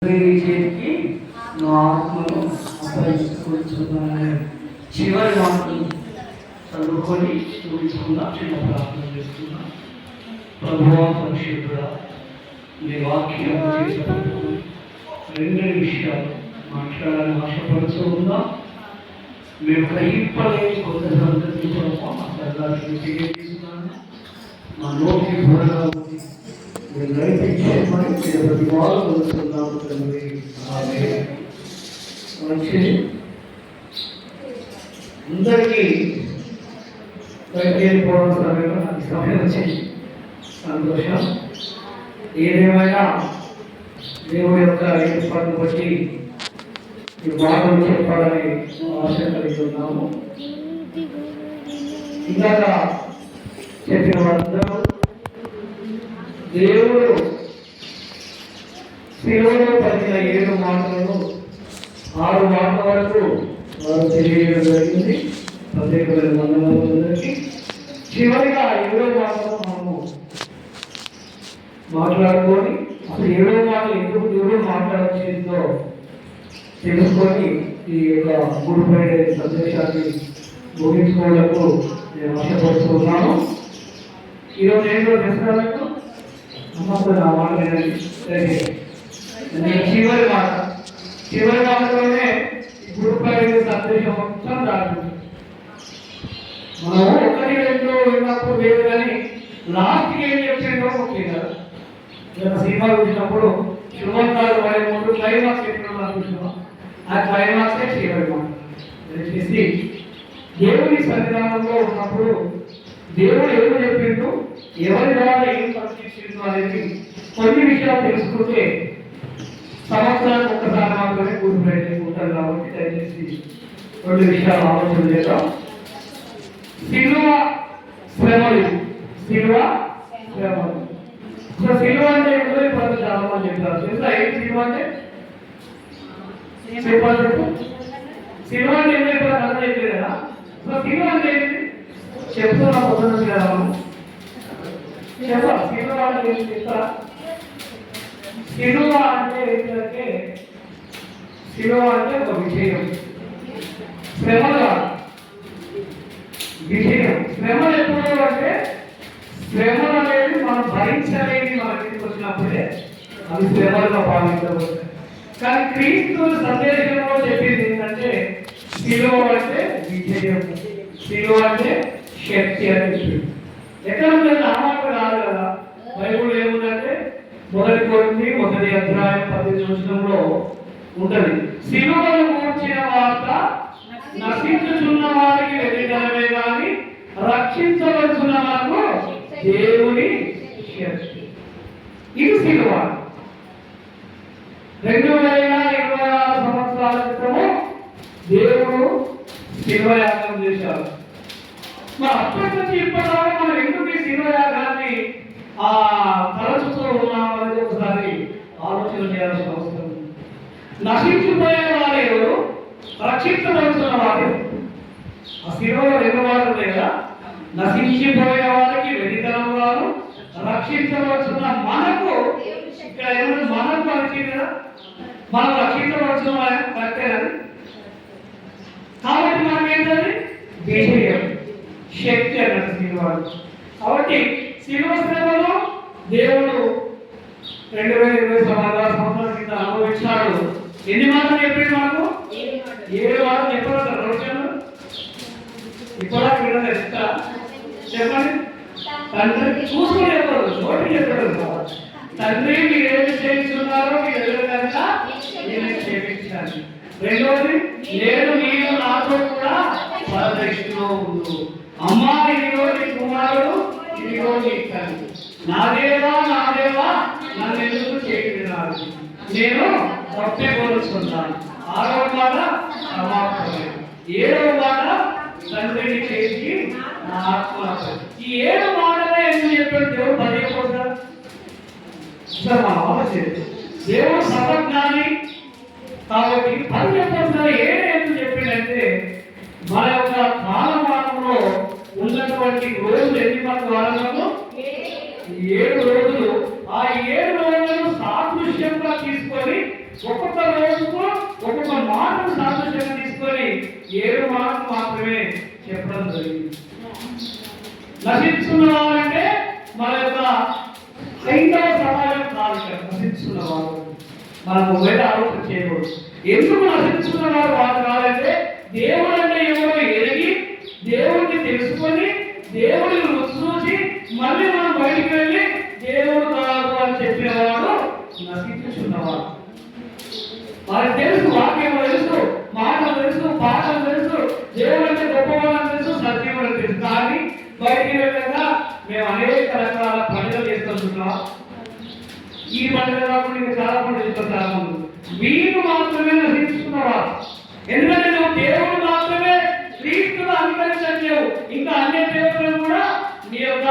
చేతికి నా ఆత్మను అప్పగించుకుంటున్నాను. చివరి మాటలు చదువుకొని చూపించుకున్నా, చిన్న ప్రార్థన చేస్తున్నా. ప్రభువా పరిశుద్ధుడా, నీ వాక్యం చేసేటప్పుడు రెండు విషయాలు మాట్లాడాలని ఆశపడుతూ ఉందా. మేము గ్రహింపలేని కొంత సంగతి మా సరదాన్ని తెలియజేస్తున్నాను. మా నోటి బోధగా ఉంది. మీరు నడిపించేమని ప్రతి వాళ్ళు వస్తున్నాము తండ్రి. మంచిది. అందరికీ వెళ్ళిపోవడం సమయంలో నాకు సమయం వచ్చింది. సంతోషం. ఏదేమైనా దేవుడి యొక్క ఏర్పాటును బట్టి ఈ మాటలు చెప్పాలని ఆశ కలిగి ఉన్నాము. ఇందాక చెప్పిన వాళ్ళందరూ దేవుడు శిలువలో పలికిన 7 మాటలను 6 మాటల వరకు వారు తెలియజేయడం జరిగింది. ప్రత్యేకమైన వందనాలందరికీ. చివరిగా 7వ మాటలో మనము మాట్లాడుకొని అసలు 7వ మాట ఎందుకు దేవుడు మాట్లాడొచ్చిందో తెలుసుకొని ఈ యొక్క గుడ్ ఫ్రైడే సందేశాన్ని ముగించుకోవడానికి నేను ఆశపడుతున్నాను. ఈరోజు ఏంటో తెలుసుకోవాలకు నమ్మకం ఆ మాట చివరి మాటలోనే గుడ్ ఫ్రైడే సందేశం మొత్తం రాదు. మనం ఒకరి రెండో విన్నప్పుడు లేదు, కానీ లాస్ట్కి ఏం చెప్పిందో ఓకే కదా. సినిమా చూసినప్పుడు శుభంతాలు వారి ముందు క్లైమాక్స్ చెప్పిన చూసినాం. ఆ క్లైమాక్సే చివరి మాట. దయచేసి దేవుని సన్నిధానంలో ఉన్నప్పుడు దేవుడు ఎవరు చెప్పిండు, ఎవరి ద్వారా ఏం పరిశీలించిండు అనేది కొన్ని విషయాలు తెలుసుకుంటే సంవత్సరానికి ఒక్కసారి మాత్రమే గుడ్ ఫ్రైడే ఉంటారు. కాబట్టి దయచేసి 2 విషయాలు ఆలోచన చేద్దాం. సిలువ శ్రమలు. సిలువ శ్రమలు. సిలువ అంటే ఏంటో ఇప్పుడు చాలా మంది చెప్తారు. తెలుసా ఏంటి సిలువ అంటే? సిలువ అంటే ఏంటో ఇప్పుడు అర్థం చెప్పలేదు కదా. సిలువ అంటే ఏంటి చెప్తున్నా పొందడం కదా. చెప్పాలి సిలువ అంటే ఏంటి చెప్తారా? సిలువ అంటే ఏంటంటే సిలువ అంటే ఒక విజయం. శ్రమలు విజయం. శ్రమలు ఎప్పుడు అంటే శ్రమలు అనేది మనం భరించలేని మన ఇంటికి వచ్చినప్పుడే అది శ్రమలుగా భావించబడతాయి. కానీ క్రీస్తు సందేశంలో చెప్పింది ఏంటంటే సిలువ అంటే విజయం, సిలువ అంటే శక్తి అని చెప్పింది. ఎక్కడ ఉందంటే ఆ మాట రాదు కదా. బైబుల్ ఏముందంటే 1 కొరింథీ 1:18 ఉంటది. సిలువను గూర్చిన వార్త నశించుచున్న వారికి వ్యతిరేకమే కానీ రక్షించవలసిన వారు దేవుని శక్తి. ఇది సిలువ. 2026 సంవత్సరాల క్రితము దేవుడు సిలువ యాగం చేశారు. మరి అప్పటి నుంచి ఇప్పటిదాకా మనం ఎందుకు ఈ సిలువ యాగాన్ని తలచుతూ ఉన్నామనేది ఒకసారి ఆలోచన చేయాల్సిన అవసరం ఉంది. నశించిపోయే వారు ఎవరు, రక్షించవలసిన వారు. ఆ సిలువలో 2 మాటలు ఉన్నాయి కదా. నశించిపోయే వారికి వెలితనం వారు, రక్షించవలసిన మనకు. ఇక్కడ ఏమైనా మనకు వచ్చింది కదా, మనం రక్షించవలసిన కరెక్టేనది. కాబట్టి మనకి ఏంటది విజయం, శక్తి అన్నట్టు సిలువ. కాబట్టి సిలువ శ్రమలో దేవుడు 2020 సంవత్సరాల కింద అనుభవించాడు. ఎన్ని మాటలు చెప్పిండు మనకు? 7 మాటలు చెప్పారు. రోజులు ఇప్పుడు చెప్పండి. తండ్రి చూసుకుని చెప్పారు, నోటి చెప్పారు. తండ్రి మీరు ఏమి చేస్తున్నారో మీరు ఎదురుగా నేను క్షమించాను. రెండవది, నేను మీరు నాతో కూడా పరదృష్టిలో ఉండు. అమ్మా ఇదిగో నీ కుమారుడు, ఇదిగో నీ తల్లి. నా దేవా నన్ను ఎందుకు చేయుచున్నారు, నేను తప్పిపోతున్నాను. 6వ మాట సమాప్తమైన. 7వ మాట తండ్రిని చేసి నా ఆత్మ. ఈ 7 మాటలే ఎందుకు చెప్పాడు దేవుడు? 10 చెప్పొద్దా? సార్ మన ఆలోచన. దేవుడు సర్వజ్ఞాని కాబట్టి 10 చెప్పొద్దా? 7 ఎందుకు చెప్పిందంటే మన యొక్క కాలమానంలో ఉన్నటువంటి రోజులు ఎన్ని మంది వారంలో 7 రోజులు. ఆ 7 రోజులు సాదృశ్యం సాదృశ్యంగా తీసుకొని ఒక్కొక్క రోజుకు ఒక్కొక్క మాటను సాదృశ్యంగా తీసుకొని 7 మాటలు మాత్రమే చెప్పడం జరిగింది. నశించున్నవారంటే మన యొక్క హైందవ సమాజం కాదు. నశించున్నవారు మనం ఒకవేళ ఆలోచన చేయకూడదు. ఎందుకు నశించున్నవారు వారు కాదంటే దేవుడు అంటే ఎవరో ఎరిగి దేవుడిని తెలుసుకొని దేవుడిని రుచి చూసి మళ్ళీ మనం బయటికి వెళ్ళి దేవుడు కాదు అని చెప్పినవాడు నశించున్నవాడు. వారికి తెలుసు, వాక్యం తెలుసు, మాటలు తెలుసు, పాటలు తెలుసు, దేవుడు అంటే గొప్పవాళ్ళని తెలుసు, సత్యముడు తెలుసు. కానీ బయటికి వెళ్ళగా మేము అనేక రకాల పండుగలు చేసుకుంటున్నాం. ఈ పండుగ కాకుండా ఇంకా చాలా పండుగ చేసుకుంటాము. వీరు మాత్రమే నశించుకున్నవారు. ఎందుకంటే నువ్వు దేవుడు మాత్రమే క్రీస్తును అనుకరించలేవు. ఇంకా అన్య దేవతలను కూడా నీ యొక్క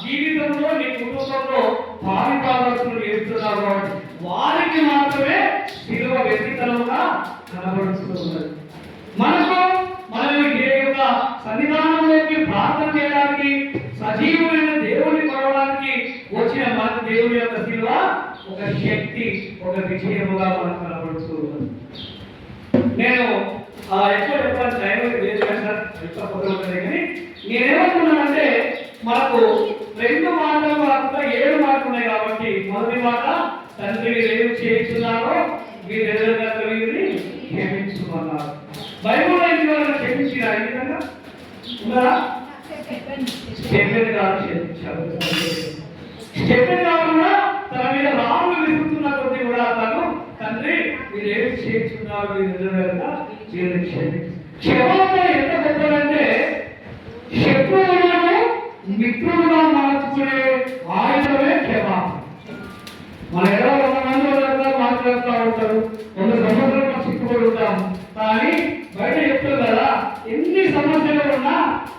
జీవితంలో నీ కుటుంబంలో పాలిపాలకులు చేస్తున్నావు కాబట్టి వారికి మాత్రమే శిలువ వ్యక్తితనంగా కనబడుతున్నది. మనకు మనం ఏ యొక్క సన్నిధానంలోకి ప్రార్థన చేయడానికి సజీవమైన దేవుని కొనడానికి వచ్చిన మన దేవుని యొక్క శిలువ ఒక శక్తి, ఒక విజయముగా మనకు కనబడుతుంది. నేను ఎక్కువ చెప్పాలి టైం లేదు సార్, ఎక్కువ పొద్దుంటుంది. కానీ నేనేమనుకున్నానంటే మనకు 2 మాటలు కాకుండా 7 మాటలు ఉన్నాయి కాబట్టి మొదటి మాట తండ్రి వీరేమి చేయించున్నారో వీరెదురుగా వీరిని క్షమించుకున్నారు. బైబుల్ ఇంట్లో క్షమించిన ఈ విధంగా ఉన్నారా? స్టెఫెన్ గారు క్షమించారు. స్టెఫెన్ గారు కూడా తన మీద రాములు విసుకుతున్న కొద్ది కూడా తను తండ్రి వీరేమి చేయించున్నారు వీరెదురుగా వీరిని క్షమించారు. క్షమాపణ ఎంత గొప్పదంటే శత్రువులను మిత్రులుగా మార్చుకునే ఆయుధమే క్షమాపణ. మన ఎలా 100 మంది మాట్లాడుతూ ఉంటారు, 100 సంవత్సరాలు చిక్కుపడుతాం. కానీ బయట చెప్తారు కదా, ఎన్ని సమస్యలు ఉన్నా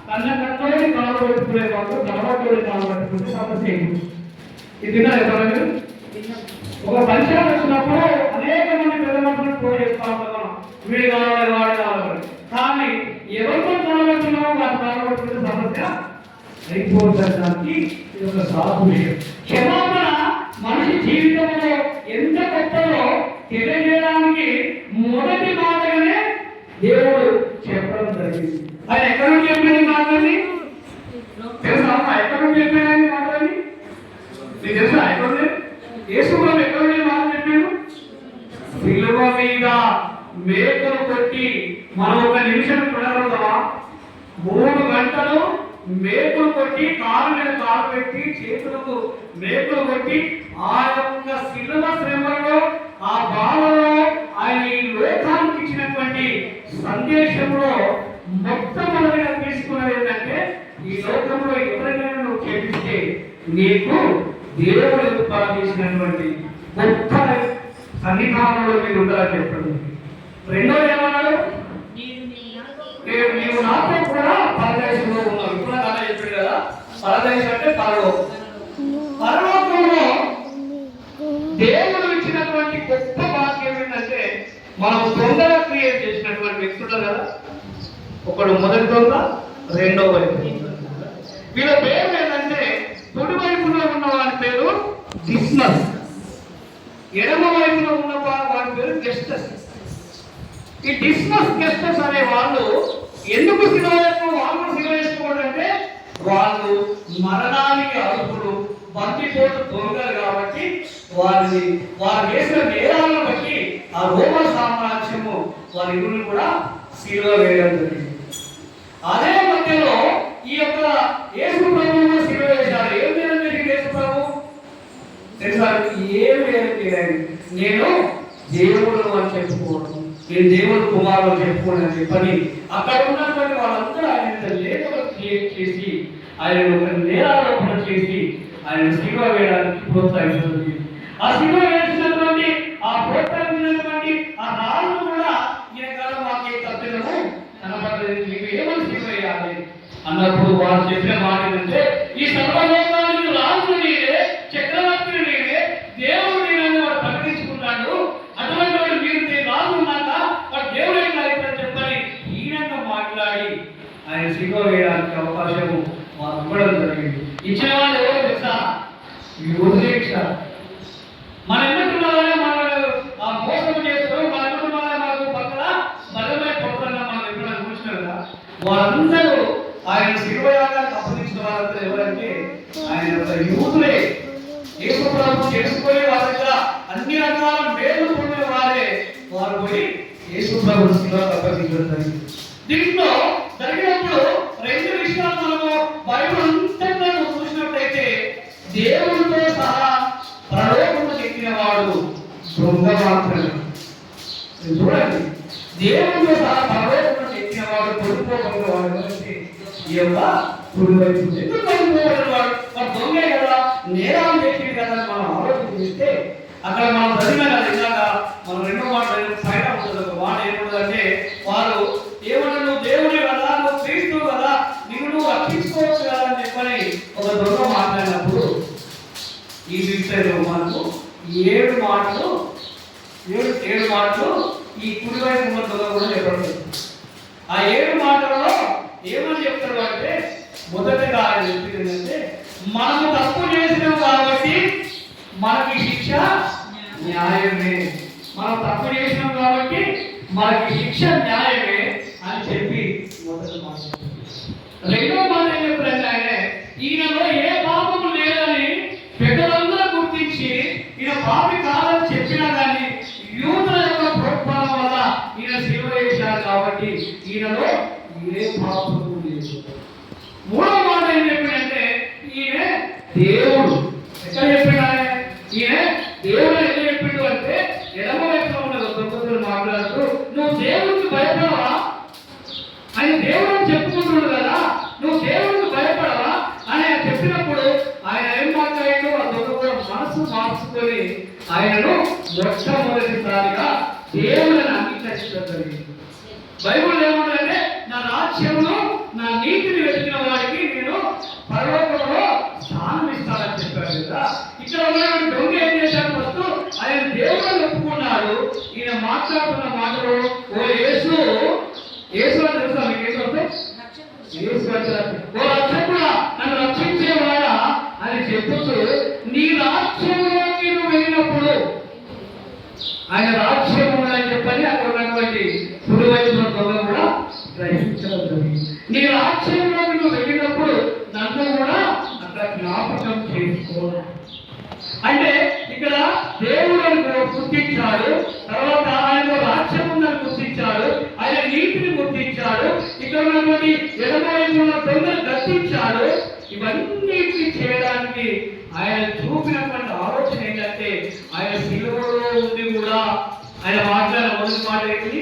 కన్నోడి కాలు పెట్టుకునే వాళ్ళు కనబట్టోడి కాలు పెట్టుకుంటే సమస్య ఇది ఎవరు. ఒక పంచాలు వచ్చినప్పుడు అనేక మంది పెద్ద మనుషులు పోయి చెప్తా ఉంటాం, వీడు కావాలి వాడు కావాలి. కానీ ఎవరితో కాలబెట్టున్నామో వారు కాలబెట్టుకునే సమస్య అయిపోతానికి ఇది ఒక సాదృశ్యం. క్షమాపణ మనిషి జీవితంలో ఎంత గొప్పదో తెలియజేయడానికి మొదటి మాటగానే దేవుడు చెప్పడం జరిగింది. ఆయన ఎక్కడి నుంచి చెప్పిన మాటని తెలుసా? ఎక్కడి నుంచి చెప్పిన మాటని నీకు తెలుసా? ఎక్కడ యేసుప్రభు ఎక్కడి నుంచి మాట చెప్పాడు? శిలువ మీద మేకలు కొట్టి మనం ఒక నిమిషం చూడగలుగుతామా? 3 గంటలు మేకులు కొట్టి కాలు మీద కాలు పెట్టి చేతులకు మేకులు కొట్టి ఆ యొక్క శిలువ శ్రమలో ఆ బాధలో ఆయన ఈ లోకానికి ఇచ్చినటువంటి సందేశంలో మొట్టమొదటిగా తీసుకున్నది ఏంటంటే ఈ లోకంలో ఎవరికైనా నువ్వు క్షమిస్తే నీకు దేవుడు ఏర్పాటు చేసినటువంటి గొప్ప సన్నిధానంలో మీరు ఉండాలని చెప్పండి. రెండోది ఏమన్నాడు? నీవు నాతో కూడా పరదేశంలో ఉన్నావు. ఇప్పుడు అలా చెప్పాడు కదా, పరదేశం అంటే పరలోకం. పరలోకంలో దేవుడు ఇచ్చినటువంటి గొప్ప భాగ్యం ఏంటంటే మనం దొంగగా క్రియేట్ చేసినటువంటి వ్యక్తులు కదా, ఒకడు మొదటి దొంగ, రెండో వైపు. వీళ్ళ పేరు ఏంటంటే కుడి వైపులో ఉన్న వాడి పేరు డిస్మస్, ఎడమ వైపులో ఉన్న వాడి పేరు గెస్టస్. ఈ డిస్మస్ గెస్టస్ అనే వాళ్ళు ఎందుకు వాళ్ళు సిలువేసుకోవడం అంటే వాళ్ళు మరణానికి అర్హులు, బంతిపోటు దొంగలు కాబట్టి వారు చేసిన నేరాలను బట్టి ఆ రోమ సామ్రాజ్యము వారి ఇరువుని కూడా సిలువ వేయడం జరిగింది. అదే మధ్యలో ఈ యొక్క యేసు ప్రభువు సిలువ వేశారు. ఏం నేరం చేసింది యేసు ప్రభు తెలుసా? ఏం నేరం చేయాలి? నేను దేవుడు అని చెప్పుకోవడం, నేను దేవుడు కుమారుడు చెప్పుకోండి అని చెప్పని అక్కడ ఉన్నటువంటి వాళ్ళందరూ ఆయన లేఖలు క్రియేట్ చేసి ఆయన ఒక నేరారోపణ చేసి ఆయన సిలువ వేయడానికి ప్రోత్సహిస్తుంది. ఆ సిలువ వేసినటువంటి ఆ ప్రోత్సహించినటువంటి ఆ రాళ్ళు కూడా ఈ కాలం మాకే తప్పిదము కనపడలేదు, మీకు ఏమని సిలువ వేయాలి అన్నప్పుడు వారు చెప్పిన మాట ఏంటంటే ఈ సర్వలోకానికి రాజు నేనే, చక్రవర్తిని నేనే, దేవుడు నేనని వాడు ప్రకటించుకున్నాడు. అటువంటి వాడు మీరు రాజు ఉన్నాక వాడు దేవుడు ఎట్లా చెప్పని ఈయనంగా మాట్లాడి ఆయన సిలువ వేయడానికి అవకాశము వారు ఇవ్వడం జరిగింది. ఇచ్చిన వాళ్ళు ఎవరు తెలుసా? యోసేపు. మన ఎందుకున్నారో వారందరూ ఆయన శిలువయాగానికి అప్పగించిన వారంతా ఎవరంటే ఆయన యొక్క యూతులే. యేసు ప్రభు చేసుకునే వారి దగ్గర అన్ని రకాల మేలు పొందిన వారే వారు పోయి యేసు ప్రభు శిలువకు అప్పగించడం జరిగింది. దీంట్లో జరిగినప్పుడు రెండు విషయాలు మనము బైబిల్ అంతటా చూసినట్లయితే దేవుడితో సహా పరలోకముకు ఎక్కిన వాడు దొంగ మాత్రమే. చూడండి, దేవుడితో సహా పరలోకముకు ఎక్కిన వాడు పొందుకోగలిగిన వాడు అంటే ఈ యొక్క కుడి వైపు ఎందుకు పొందుకోగలిగిన వాడు దొంగే కదా, నేరాలు చేసింది కదా అని మనం ఆలోచన చేస్తే అక్కడ మనం చదివిన ఇందాక మనం రెండో మాట పైన ఉంటుంది. ఒక మాట ఏముంటుందంటే వారు ఏమంటారు, నువ్వు దేవుడే కదా, నువ్వు క్రీస్తు కదా, నువ్వు రక్షించుకోవచ్చు కదా అని చెప్పని ఒక దొంగ మాట్లాడినప్పుడు ఈ విషయంలో మనకు ఏడు మాటలు ఈ కుడివైపు ఉన్న దొంగ కూడా చెప్పడం. ఆ 7 మాటలలో ఏమని చెప్తాడు అంటే మొదటగా ఆయన చెప్పింది ఏంటంటే మనము తప్పు చేసినాం కాబట్టి మనకి శిక్ష న్యాయమే. మనం తప్పు చేసినాం కాబట్టి మనకి శిక్ష న్యాయమే అని చెప్పి మొదటి మాట. రెండో మాట ఏం చెప్పారంటే ఆయన ఈయనలో ఏ పాపము లేదని పెద్దలందరూ గుర్తించి ఈయన పాపి కాదని చెప్పినా కానీ యూదుల యొక్క ప్రోత్సాహం వల్ల ఈయన శిలువ వేశారు కాబట్టి ఈయనలో ఏ పాపము లేదు. మూడో మాట ఏం చెప్పాడంటే ఈయన దేవుడు. ఎక్కడ చెప్పాడు ఆయన? ఈయన దేవుడు ఎక్కడ చెప్పిండు అంటే ఎడమ వైపులో ఉన్న దొంగలు మాట్లాడుతూ నువ్వు దేవుడికి భయపడవా, ఆయన దేవుడు అని చెప్పుకుంటున్నాడు కదా, నువ్వు దేవుడికి భయపడవా అని ఆయన చెప్పినప్పుడు ఆయన ఏం మాట్లాడాడు? ఆ దొంగ కూడా మనసు మార్చుకొని ఆయనను మొట్టమొదటిసారిగా దేవుడిని అంగీకరించడం జరిగింది. బైబిల్ ఏముందంటే నా రాజ్యంలో నా నీతిని వెతికిన వాడికి నేను పరలోకంలో స్థానం ఇస్తానని చెప్పాడు కదా. ఇక్కడ ఉన్నటువంటి దొంగ ఏం చేశాడు? ఫస్ట్ ఆయన దేవుడిని ఒప్పుకున్నాడు. ఈయన మాట్లాడుతున్న మాటలు ఓ యేసు అని తెలుసా మీకు? యేసు అంటే ఓ రక్షకుడా, నన్ను రక్షించేవాడా అని చెప్తూ నీ రాజ్యంలోకి నువ్వు వెళ్ళినప్పుడు ఆయన రాజ్యం ఉన్నదని చెప్పని అక్కడ ఉన్నటువంటి కుడివైపున దొంగ కూడా గ్రహించడం జరిగింది. నీ రాజ్యంలోకి నువ్వు వెళ్ళినప్పుడు నన్ను కూడా అక్కడ జ్ఞాపకం చేసుకో అంటే ఇక్కడ దేవుడు గుర్తించాడు, తర్వాత ఆయన రాజ్యం ఉందని గుర్తించాడు, ఆయన నీతిని గుర్తించాడు, ఇక్కడ ఉన్నటువంటి ఎడమవైపున దొంగలు గర్తించాడు. ఇవన్నిటిని చేయడానికి ఆయన చూపినటువంటి ఆలోచన ఏంటంటే ఆయన శిలువలో ఉండి కూడా ఆయన మాట్లాడిన మొదటి మాట ఏంటి?